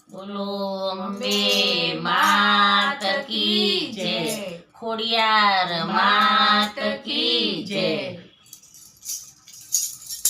બોલો અંબે માત કી જય, ખોડિયાર માત કી જય।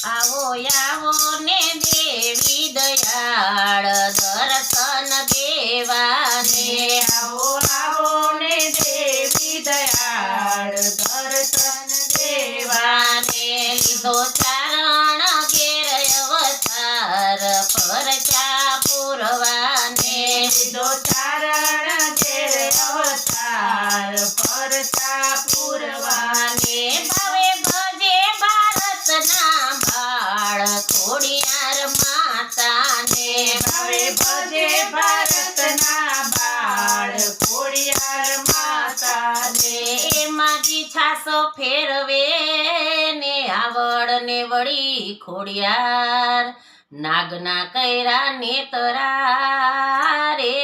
આવો આવો ને દેવી દયાળ દર્શન દેવાને, આવો આવો ને દેવી દયાળ દર્શન દેવાને। લીધો ચારણ ઘેર અવતાર પરચા પૂરવાને, લીધો ચારણ ઘેર અવતાર પરચા પૂરવાને। ભાવે ભજે ભારતના બાળ ખોડિયાર માતાને, ભાવે ભજે ભારતના બાળ ખોડિયાર માતાને। માજી છાસો ફેરવે ને આવડ ને વળી ખોડિયાર નાગના કૈરા નેતરા રે,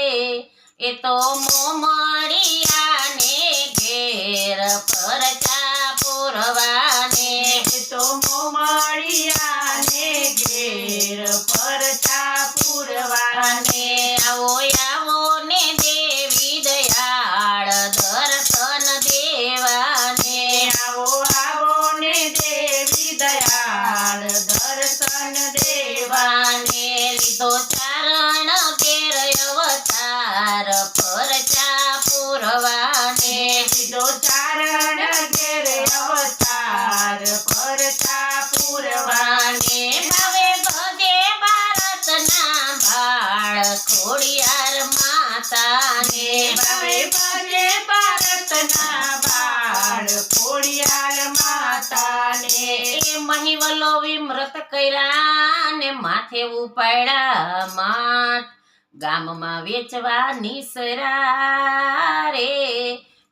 એ તો મોમડિયા ને ઘેર પરચા પૂરવાને, એ તો મોમડિયાને ઘેર પરચા પૂરવાને। આવો આવો ને દેવી દયાળ દર્શન દેવાને, આવો આવો ને દેવી દયાળ દર્શન દેવાને। લીધો ચારણ ઘેર અવતાર પરચા પૂરવાને, લીધો ચારણ ઘેર અવતાર પરચા પૂરવાને। ભાવે ભજે ભારતના બાળ ખોડિયાર માતાને, ભાવે ભજે ભારતના બાળ ખોડિયાર માતાને। એ મહિવલો વિમૃત કર્યા ને માથે ઉપાડ્યા માટ, ગામમાં વેચવા નિસરા રે,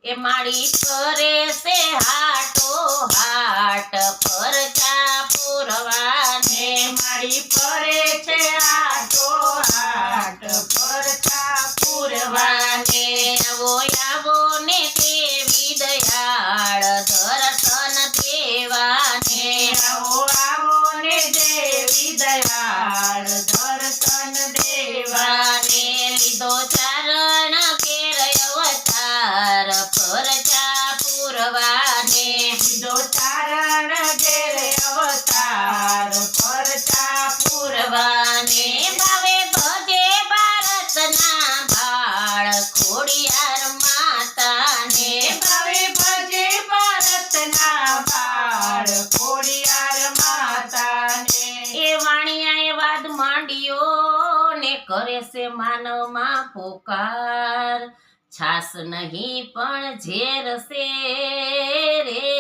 એ માળી કરે છે હાટો હાટ પરચા પૂરવાને, મારી ફરે છે આટો હાટ પરચા પૂરવાને। આવો આવો ને દેવી દયાળ દર્શન દેવાને, આવો આવો ને દેવી દયાળ દર્શન દેવાને। લીધો ચારણ ઘેર અવતાર પરચા પૂરવાને, લીધો ચારણ ઘેર અવતાર પરચા પૂરવાને। ભાવે ભજે ભારતના બાળ ખોડિયાર માતાને, ભાવે ભજે ભારતના બાળ ખોડિયાર માતાને। એ વાણિયા એ વાદ માંડ્યો ને કરે છે માનવમાં પોકાર, છાસ નહીં પણ ઝેર છે રે,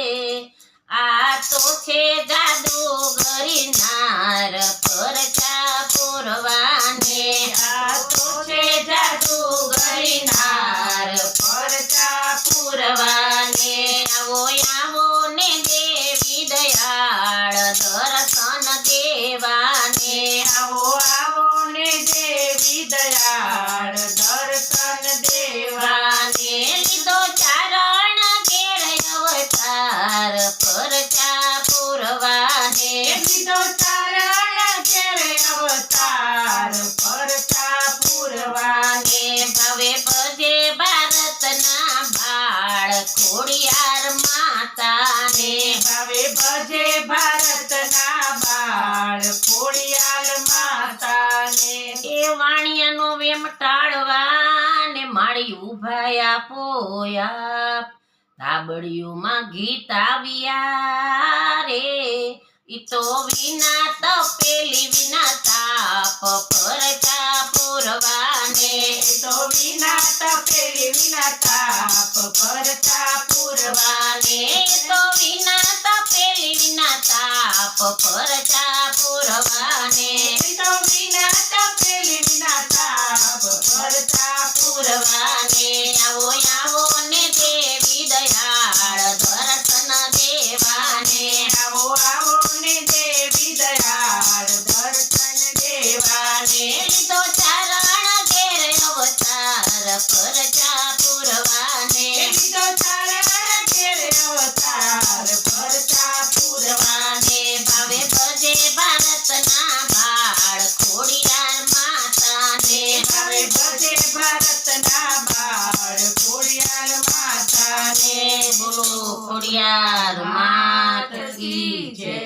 આ તો છે જાદુગરી નાર પરચા પૂરવાને, આ તો છે જાદુગરી નાર પરચા પૂરવાને। આવો આવો ને દેવી દયાળ દર્શન દેવાને, આવો આવો ને દેવી દયાળ દર્શન દેવાને। લીધો ચારણ ઘેર અવતાર પરચા પૂરવાને, લીધો ચારણ ઘેર અવતાર પરચા પૂરવાને। ભાવે ભજે ભારતના બાળ ખોડિયાર માતાને, ભાવે ભજે ભારતના બાળ ખોડિયાર માતાને। એ વાણિયાનો વેમ ટાળવા ને માળી ઉભાયા પોયા, ધાબળિયુંમાં ગીત આવ્યા રે, ઈ તો વિના તપેલી વિના તાપ પરચા પૂરવાને, તો વિના તપેલી વિના તાપ પરચા પૂરવાને। તો વિના તપેલી વિના તાપ પરચા પૂરવાને, તો વિના તપેલી વિના તાપ પરચા પૂરવાને। આવો આવો ને દેવી દયાળ દર્શન દેવાને, આવો આવો ને દેવી દયાળ દર્શન દેવાને। લીધો ચારણ ઘેર અવતાર પરચા પૂરવાને, લીધો ચારણ ઘેર અવતાર પરચા પૂરવાને। ભાવે ભજે ભારતના બાળ ખોડિયાર માતાને, ભાવે આવશે ભારતના બાળ ખોડિયાર માતાને બોલો ખોડિયાર માત કી જય.